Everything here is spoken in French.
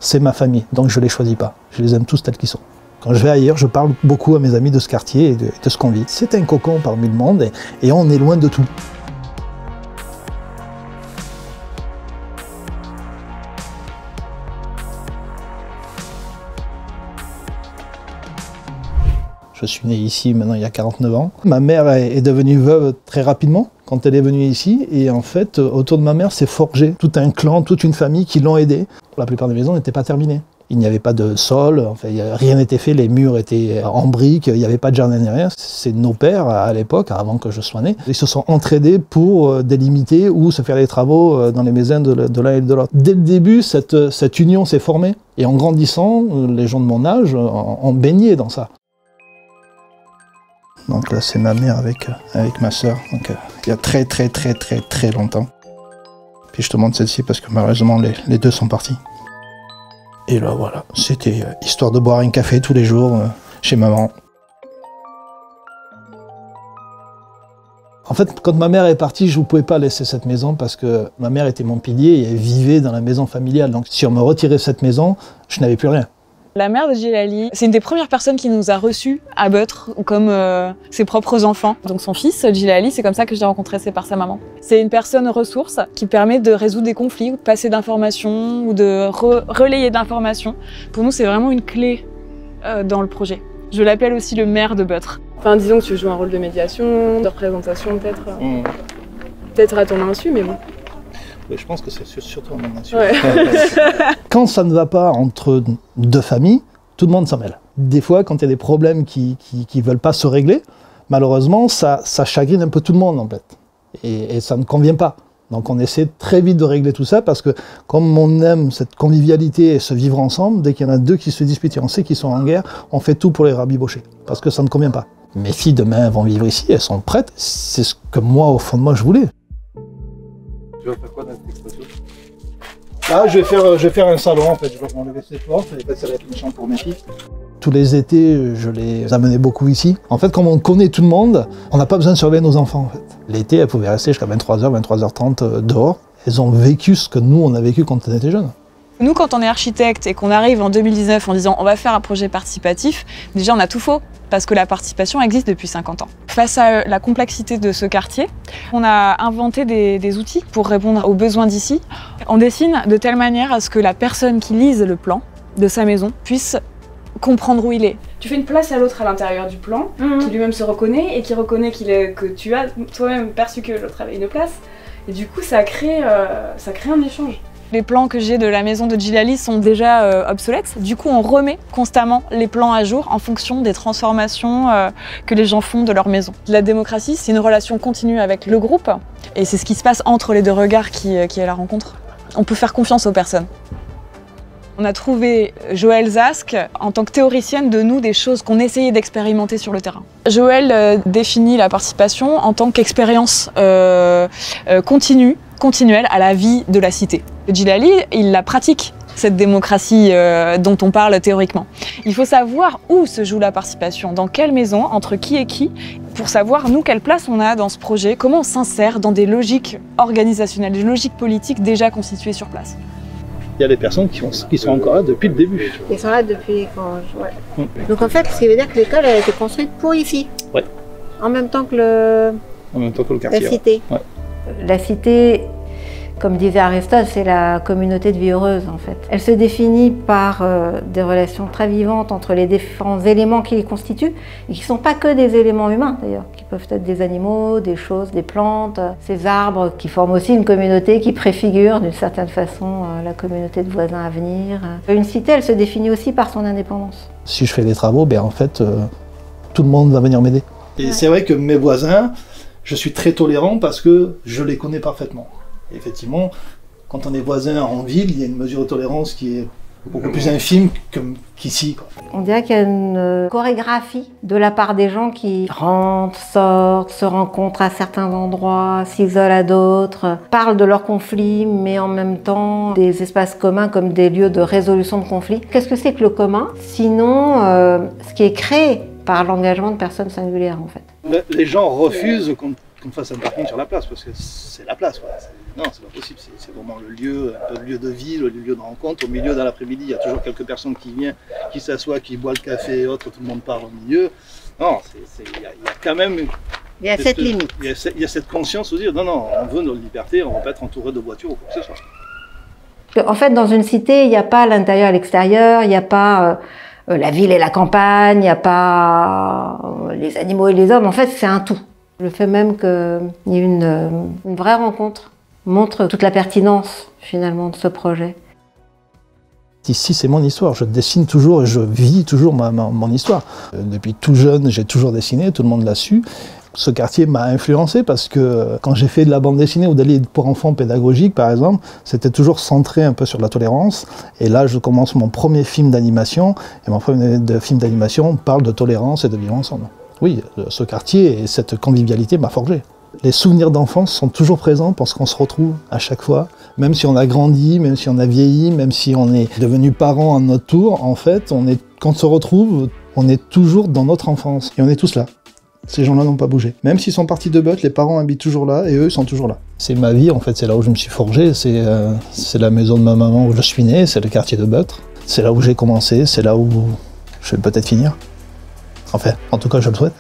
c'est ma famille, donc je ne les choisis pas. Je les aime tous tels qu'ils sont. Quand je vais ailleurs, je parle beaucoup à mes amis de ce quartier et de ce qu'on vit. C'est un cocon parmi le monde et on est loin de tout. Je suis né ici maintenant il y a 49 ans. Ma mère est devenue veuve très rapidement quand elle est venue ici. Et en fait, autour de ma mère s'est forgé tout un clan, toute une famille qui l'ont aidée. La plupart des maisons n'étaient pas terminées. Il n'y avait pas de sol, enfin, rien n'était fait, les murs étaient en briques, il n'y avait pas de jardin ni rien. C'est nos pères à l'époque, avant que je sois né. Ils se sont entraînés pour délimiter ou se faire les travaux dans les maisons de l'un et de l'autre. Dès le début, cette union s'est formée. Et en grandissant, les gens de mon âge ont baigné dans ça. Donc là, c'est ma mère avec ma sœur, donc il y a très longtemps. Puis je te montre celle-ci parce que malheureusement, les deux sont partis. Et là, voilà, c'était histoire de boire un café tous les jours chez maman. En fait, quand ma mère est partie, je ne pouvais pas laisser cette maison parce que ma mère était mon pilier et elle vivait dans la maison familiale. Donc si on me retirait cette maison, je n'avais plus rien. La mère de Djilali, c'est une des premières personnes qui nous a reçus à Beutre comme ses propres enfants. Donc son fils, Djilali, c'est comme ça que je l'ai rencontré, c'est par sa maman. C'est une personne ressource qui permet de résoudre des conflits, ou de passer d'informations, ou de relayer d'informations. Pour nous, c'est vraiment une clé dans le projet. Je l'appelle aussi le maire de Beutre. Enfin, disons que tu joues un rôle de médiation, de représentation peut-être. Peut-être à ton insu, mais bon. Oui, je pense que c'est surtout mon insu. Ouais. Quand ça ne va pas entre deux familles, tout le monde s'en mêle. Des fois, quand il y a des problèmes qui ne veulent pas se régler, malheureusement, ça chagrine un peu tout le monde en fait. Et ça ne convient pas. Donc on essaie très vite de régler tout ça parce que comme on aime cette convivialité et se vivre ensemble, dès qu'il y en a deux qui se disputent et on sait qu'ils sont en guerre, on fait tout pour les rabibocher parce que ça ne convient pas. Mes filles demain vont vivre ici, elles sont prêtes. C'est ce que moi, au fond de moi, je voulais. Tu vas faire quoi dans cette exposition? Là, je vais faire un salon en fait. Je vais enlever cette porte et ça va être une chambre pour mes filles. Tous les étés, je les amenais beaucoup ici. En fait, comme on connaît tout le monde, on n'a pas besoin de surveiller nos enfants. En fait. L'été, elles pouvaient rester jusqu'à 23h, 23h30 dehors. Elles ont vécu ce que nous, on a vécu quand on était jeunes. Nous, quand on est architecte et qu'on arrive en 2019 en disant on va faire un projet participatif, déjà on a tout faux, parce que la participation existe depuis 50 ans. Face à la complexité de ce quartier, on a inventé des outils pour répondre aux besoins d'ici. On dessine de telle manière à ce que la personne qui lise le plan de sa maison puisse comprendre où il est. Tu fais une place à l'autre à l'intérieur du plan, qui lui-même se reconnaît et qui reconnaît que tu as toi-même perçu que l'autre avait une place. Et du coup, ça crée un échange. Les plans que j'ai de la maison de Djilali sont déjà obsolètes. Du coup, on remet constamment les plans à jour en fonction des transformations que les gens font de leur maison. La démocratie, c'est une relation continue avec le groupe et c'est ce qui se passe entre les deux regards qui est la rencontre. On peut faire confiance aux personnes. On a trouvé Joëlle Zask en tant que théoricienne de nous des choses qu'on essayait d'expérimenter sur le terrain. Joëlle définit la participation en tant qu'expérience continuelle à la vie de la cité. Djilali, il la pratique, cette démocratie dont on parle théoriquement. Il faut savoir où se joue la participation, dans quelle maison, entre qui et qui, pour savoir, nous, quelle place on a dans ce projet, comment on s'insère dans des logiques organisationnelles, des logiques politiques déjà constituées sur place. Il y a des personnes qui sont encore là depuis le début. Ils sont là depuis quand... Ouais. Donc en fait, ce qui veut dire que l'école a été construite pour ici. Ouais. En même temps que le quartier. La cité. Ouais. La cité, comme disait Aristote, c'est la communauté de vie heureuse en fait. Elle se définit par des relations très vivantes entre les différents éléments qui les constituent et qui ne sont pas que des éléments humains d'ailleurs, qui peuvent être des animaux, des choses, des plantes, ces arbres qui forment aussi une communauté qui préfigure d'une certaine façon la communauté de voisins à venir. Une cité, elle se définit aussi par son indépendance. Si je fais des travaux, ben en fait, tout le monde va venir m'aider. Et c'est vrai que mes voisins, je suis très tolérant parce que je les connais parfaitement. Et effectivement, quand on est voisin en ville, il y a une mesure de tolérance qui est beaucoup plus infime qu'ici. On dirait qu'il y a une chorégraphie de la part des gens qui rentrent, sortent, se rencontrent à certains endroits, s'isolent à d'autres, parlent de leurs conflits, mais en même temps des espaces communs comme des lieux de résolution de conflits. Qu'est-ce que c'est que le commun? Sinon, ce qui est créé par l'engagement de personnes singulières en fait. Les gens refusent qu'on fasse un parking sur la place, parce que c'est la place. Voilà. Non, c'est pas possible. C'est vraiment le lieu, un peu le lieu de vie, le lieu de rencontre. Au milieu, dans l'après-midi, il y a toujours quelques personnes qui viennent, qui s'assoient, qui boivent le café et autres, tout le monde parle au milieu. Non, il y a quand même... Il y a cette limite. Il y a cette conscience de dire, non, on veut notre liberté, on ne va pas être entouré de voitures ou quoi que ce soit. En fait, dans une cité, il n'y a pas l'intérieur et l'extérieur, il n'y a pas la ville et la campagne, il n'y a pas les animaux et les hommes. En fait, c'est un tout. Le fait même qu'il y ait une vraie rencontre montre toute la pertinence, finalement, de ce projet. Ici, c'est mon histoire. Je dessine toujours et je vis toujours mon histoire. Depuis tout jeune, j'ai toujours dessiné, tout le monde l'a su. Ce quartier m'a influencé parce que quand j'ai fait de la bande dessinée ou des livres pour enfants pédagogiques, par exemple, c'était toujours centré un peu sur la tolérance. Et là, je commence mon premier film d'animation. Et mon premier film d'animation parle de tolérance et de vivre ensemble. Oui, ce quartier et cette convivialité m'a forgé. Les souvenirs d'enfance sont toujours présents parce qu'on se retrouve à chaque fois. Même si on a grandi, même si on a vieilli, même si on est devenu parents à notre tour, en fait, quand on se retrouve, on est toujours dans notre enfance. Et on est tous là. Ces gens-là n'ont pas bougé. Même s'ils sont partis de Butte, les parents habitent toujours là et eux, ils sont toujours là. C'est ma vie, en fait, c'est là où je me suis forgé. C'est la maison de ma maman où je suis né, c'est le quartier de Butte. C'est là où j'ai commencé, c'est là où je vais peut-être finir. Enfin, en tout cas, je le souhaite.